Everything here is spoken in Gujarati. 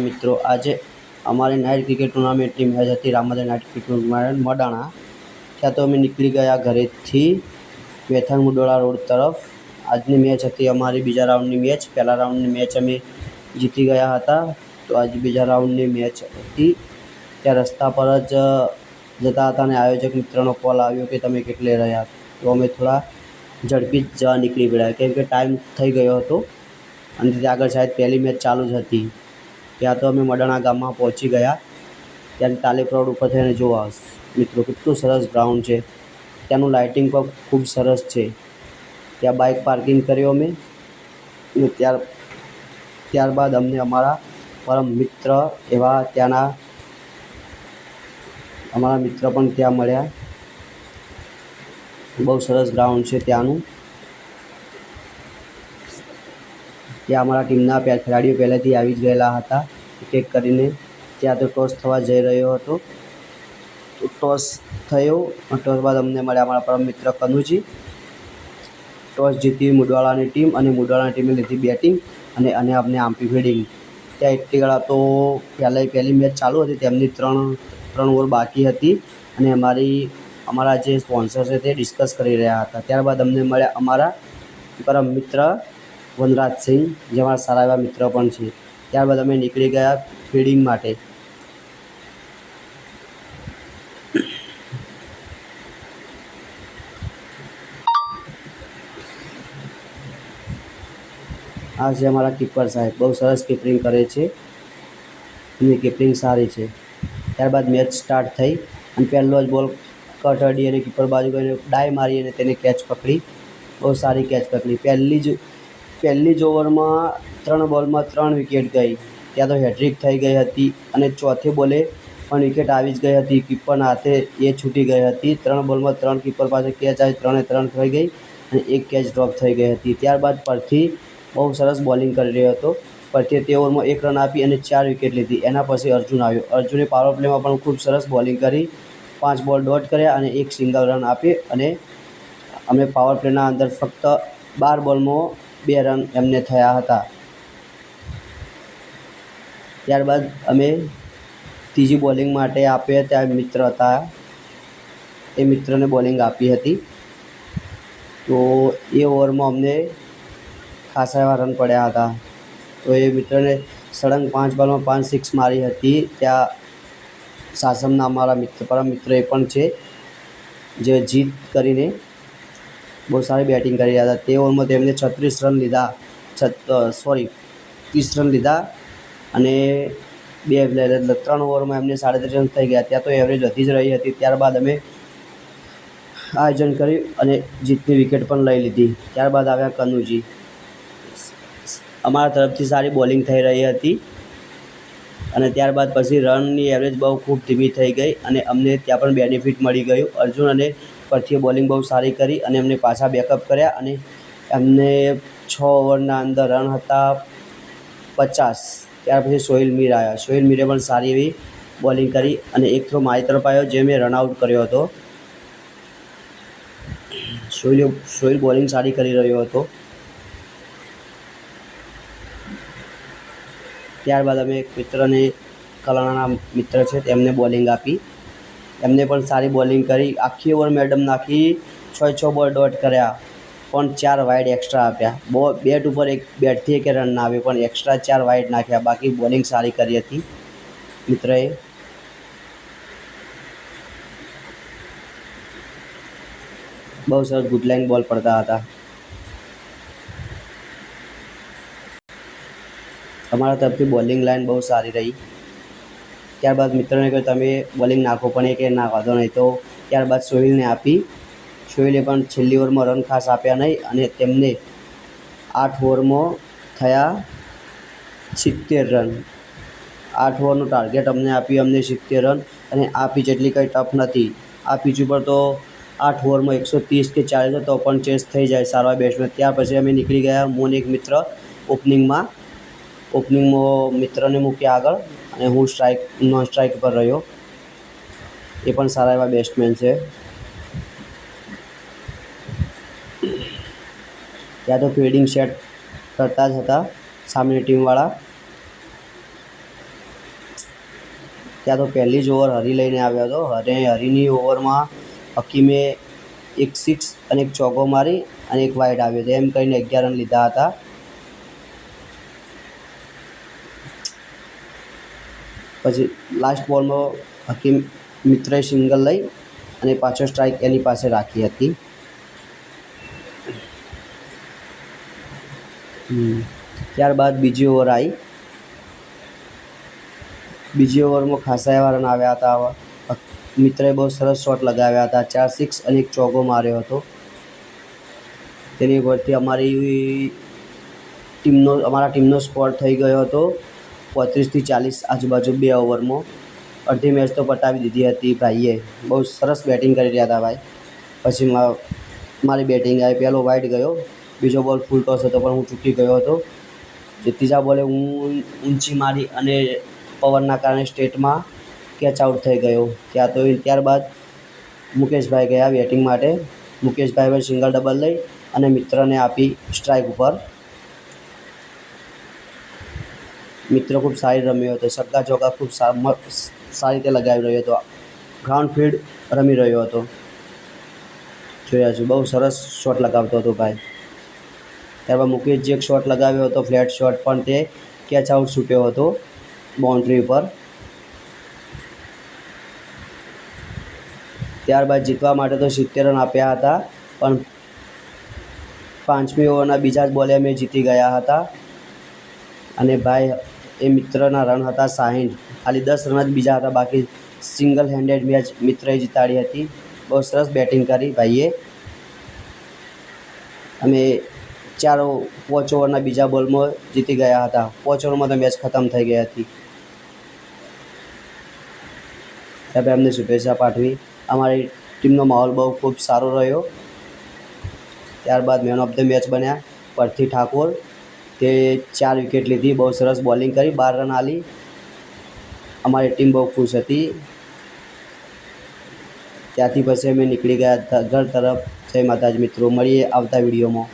મિત્રો આજે અમારી નાઇટ ક્રિકેટ ટુર્નામેન્ટની મેચ હતી રામોદર નાઇટ ક્રિકેટ ટુર્નામેન્ટ મડાણા। ત્યાં તો અમે નીકળી ગયા ઘરેથી વેથાણ મુડોળા રોડ તરફ। આજની મેચ હતી અમારી બીજા રાઉન્ડની મેચ। પહેલા રાઉન્ડની મેચ અમે જીતી ગયા હતા, તો આજે બીજા રાઉન્ડની મેચ હતી। ત્યાં રસ્તા પર જ જતા હતા અને આયોજક મિત્રનો કોલ આવ્યો કે તમે કેટલે રહ્યા, તો અમે થોડા ઝડપી જ જવા નીકળી પડ્યા કેમ કે ટાઈમ થઈ ગયો હતો અને ત્યાં આગળ શાયદ પહેલી મેચ ચાલુ જ હતી। ત્યાં તો અમે મડાણા ગામમાં પહોંચી ગયા। ત્યાં તાલીપ રોડ ઉપર થઈને જોવા મિત્રો કેટલું સરસ ગ્રાઉન્ડ છે, ત્યાંનું લાઇટિંગ પણ ખૂબ સરસ છે। ત્યાં બાઇક પાર્કિંગ કર્યો અમે અને ત્યારબાદ અમને અમારા પરમ મિત્ર એવા ત્યાંના અમારા મિત્ર પણ ત્યાં મળ્યા। બહુ સરસ ગ્રાઉન્ડ છે ત્યાંનું। ત્યાં અમારા ટીમના ખેલાડીઓ પહેલેથી આવી જ ગયેલા હતા એક એક કરીને। ત્યાં તો ટોસ થવા જઈ રહ્યો હતો, તો ટોસ થયો। ટોસ બાદ અમને મળ્યા અમારા પરમ મિત્ર કનુજી। ટોસ જીતી મુડવાળાની ટીમ અને મુડવાળાની ટીમે લીધી બેટિંગ અને અમને આપી ફિલ્ડિંગ। ત્યાં એટલી ગળા તો પહેલી મેચ ચાલુ હતી, તેમની ત્રણ ઓવર બાકી હતી અને અમારા જે સ્પોન્સર છે તે ડિસ્કસ કરી રહ્યા હતા। ત્યારબાદ અમને મળ્યા અમારા પરમ મિત્ર વનરાજસિંહ, જે અમારા સારા એવા મિત્ર પણ છે। ત્યારબાદ અમે નીકળી ગયા ફિલ્ડિંગ માટે। આ છે અમારા કીપર સાહેબ, બહુ સરસ કીપરિંગ કરે છે, એમની કીપરિંગ સારી છે। ત્યારબાદ મેચ સ્ટાર્ટ થઈ અને પહેલો જ બોલ કટ અડી અને કીપર બાજુ ગઈને ડાય મારી અને તેને કેચ પકડી, બહુ સારી કેચ પકડી। પહેલી જ ઓવરમાં 3 બોલમાં 3 વિકેટ ગઈ। ત્યાં તો હેટ્રિક થઈ ગઈ હતી અને ચોથે બોલે પણ વિકેટ આવી જ ગઈ હતી, કીપરના હાથે એ છૂટી ગઈ હતી। 3 બોલમાં 3 કીપર પાસે કેચ આવી, 3 થઈ ગઈ અને એક કેચ ડ્રોપ થઈ ગઈ હતી। ત્યારબાદ પરથી બહુ સરસ બોલિંગ કરી રહ્યો હતો, પરથી તે ઓવરમાં 1 રન આપી અને 4 વિકેટ લીધી। એના પછી અર્જુન આવ્યો, અર્જુને પાવર પ્લેમાં પણ ખૂબ સરસ બોલિંગ કરી, 5 બોલ ડોટ કર્યા અને 1 સિંગલ રન આપી અને અમે પાવર પ્લેના અંદર ફક્ત 12 બોલમાં 2 રન એમને થયા હતા। ત્યારબાદ અમે ત્રીજી બોલિંગ માટે આપ્યા, ત્યાં મિત્ર હતા એ મિત્રને બોલિંગ આપી હતી, તો એ ઓવરમાં અમને ખાસા એવા રન પડ્યા હતા। તો એ મિત્રને સળંગ 5 બોલમાં 5 સિક્સ મારી હતી। ત્યાં સાસમના અમારા પરમ મિત્ર એ પણ છે, જે જીત કરીને બહુ સારી બેટિંગ કરી રહ્યા હતા। તે ઓવરમાં તેમને 30 રન લીધા અને 3 ઓવરમાં એમને 33 રન થઈ ગયા। ત્યાં તો એવરેજ વધી જ રહી હતી। ત્યારબાદ અમે આયોજન કર્યું અને જીતની વિકેટ પણ લઈ લીધી। ત્યારબાદ આવ્યા કનુજી, અમારા તરફથી સારી બોલિંગ થઈ રહી હતી અને ત્યારબાદ પછી રનની એવરેજ બહુ ખૂબ ધીમી થઈ ગઈ અને અમને ત્યાં પણ બેનિફિટ મળી ગયું। અર્જુન અને પરથી બોલિંગ બહુ સારી કરી અને અમને પાછા બેકઅપ કર્યા અને એમને 6 ઓવરના અંદર રન હતા 50। ત્યાર પછી સોહિલ મીર આવ્યા, સોહિલ મીરે પણ સારી એવી બોલિંગ કરી અને એક થ્રો મારી તરફ આવ્યો, જે મેં રનઆઉટ કર્યો હતો। સોહિલ બોલિંગ સારી કરી રહ્યો હતો। ત્યારબાદ અમે એક મિત્રને કલાણાના મિત્ર છે તેમને બોલિંગ આપી, એમને પણ સારી બોલિંગ કરી। આખી ઓવર મેડમ નાખી 6 બોલ ડોટ કર્યા પણ 4 વાઇડ એક્સ્ટ્રા આપ્યા। બેટથી એક રન ના આવ્યો પણ એક્સ્ટ્રા 4 વાઇડ નાખ્યા, બાકી બોલિંગ સારી કરી હતી મિત્રએ। બહુ સરસ ગુડ લાઇન બોલ પડતા હતા। અમારા તરફથી બોલિંગ લાઇન બહુ સારી રહી। ત્યારબાદ મિત્રને કહ્યું તમે બોલિંગ નાખો, પણ એ કે ના વાંધો નહીં। તો ત્યારબાદ સોહિલને આપી, સોહિલે પણ છેલ્લી ઓવરમાં રન ખાસ આપ્યા નહીં અને તેમને 8 ઓવરમાં થયા 70 રન। 8 ઓવરનું ટાર્ગેટ અમને આપ્યું, અમને 70 રન, અને આ પીચ એટલી કંઈ ટફ નથી। આ પીચ ઉપર તો 8 ઓવરમાં 130 કે 40 તો પણ ચેસ થઈ જાય સારા બેટ્સમેન। ત્યાર પછી અમે નીકળી ગયા હું એક મિત્ર ઓપનિંગમાં મિત્રને મૂક્યા આગળ અને હું નોન સ્ટ્રાઇક પર રહ્યો। એ પણ સારા એવા બેટ્સમેન છે। ત્યાં તો ફિલ્ડિંગ સેટ કરતા જ હતા સામેની ટીમવાળા। ત્યાં તો પહેલી જ ઓવર હરી લઈને આવ્યો હતો અને હરીની ઓવરમાં હકીમે એક સિક્સ અને એક ચોગ્ગો મારી અને એક વાઇડ આવ્યો હતો. એમ કરીને 11 રન લીધા હતા. પછી લાસ્ટ બોલમાં હકીમ મિત્રએ સિંગલ લઈ અને પાછો સ્ટ્રાઇક એની પાસે રાખી હતી. ત્યારબાદ બીજી ઓવર આવી. બીજી ઓવરમાં ખાસા એવા રન આવ્યા હતા. મિત્રએ બહુ સરસ શોટ લગાવ્યા હતા. 4 સિક્સ અને એક ચોગ્ગો માર્યો હતો. તેની ઉપરથી અમારા ટીમનો સ્કોર થઈ ગયો હતો 35 થી 40 આજુબાજુ 2 ઓવરમાં. અડધી મેચ તો પટાવી દીધી હતી ભાઈએ. બહુ સરસ બેટિંગ કરી રહ્યા હતા ભાઈ. પછી મારી બેટિંગ આવી. પહેલો વાઇડ ગયો, બીજો બોલ ફૂલ ટોસ હતો પણ હું ચૂકી ગયો હતો. જે ત્રીજા બોલે હું ઊંચી મારી અને પવનના કારણે સ્ટેટમાં કેચ આઉટ થઈ ગયો. ત્યારબાદ મુકેશભાઈ ગયા બેટિંગ માટે. મુકેશભાઈ પણ સિંગલ ડબલ લઈ અને મિત્રને આપી સ્ટ્રાઇક ઉપર. મિત્ર ખૂબ સારી રમ્યો હતો. છગ્ગા ચોગ્ગા ખૂબ સારી રીતે લગાવી રહ્યો હતો. ગ્રાઉન્ડ ફીલ્ડ રમી રહ્યો હતો. જોયા છે, બહુ સરસ શોટ લગાવતો હતો ભાઈ. ત્યારબાદ મુકેશજી એક શોટ લગાવ્યો હતો, ફ્લેટ શોટ, પણ તે કેચ આઉટ છૂટ્યો હતો બાઉન્ડ્રી ઉપર. ત્યારબાદ જીતવા માટે તો 70 રન આપ્યા હતા, પણ 5મી ઓવરના બીજા જ બોલે અમે જીતી ગયા હતા. અને ભાઈ એ મિત્રના રન હતા 60. ખાલી 10 રન જ બીજા હતા, બાકી સિંગલ હેન્ડેડ મેચ મિત્રએ જીતાડી હતી. બહુ સરસ બેટિંગ કરી ભાઈએ. અમે 5 ઓવરના બીજા બોલમાં જીતી ગયા હતા. 5 ઓવરમાં તો મેચ ખતમ થઈ ગઈ હતી. ત્યારે અમને શુભેચ્છા પાઠવી. અમારી ટીમનો માહોલ બહુ ખૂબ સારો રહ્યો. ત્યારબાદ મેન ઓફ ધ મેચ બન્યા પરથી ઠાકોર. તે 4 વિકેટ લીધી, બહુ સરસ બોલિંગ કરી, 12 રન આલી. અમારી ટીમ બહુ ખુશ હતી. ત્યાંથી પછી અમે નીકળી ગયા ઘર તરફ. જય માતાજી મિત્રો, મળીએ આવતા વિડીયોમાં.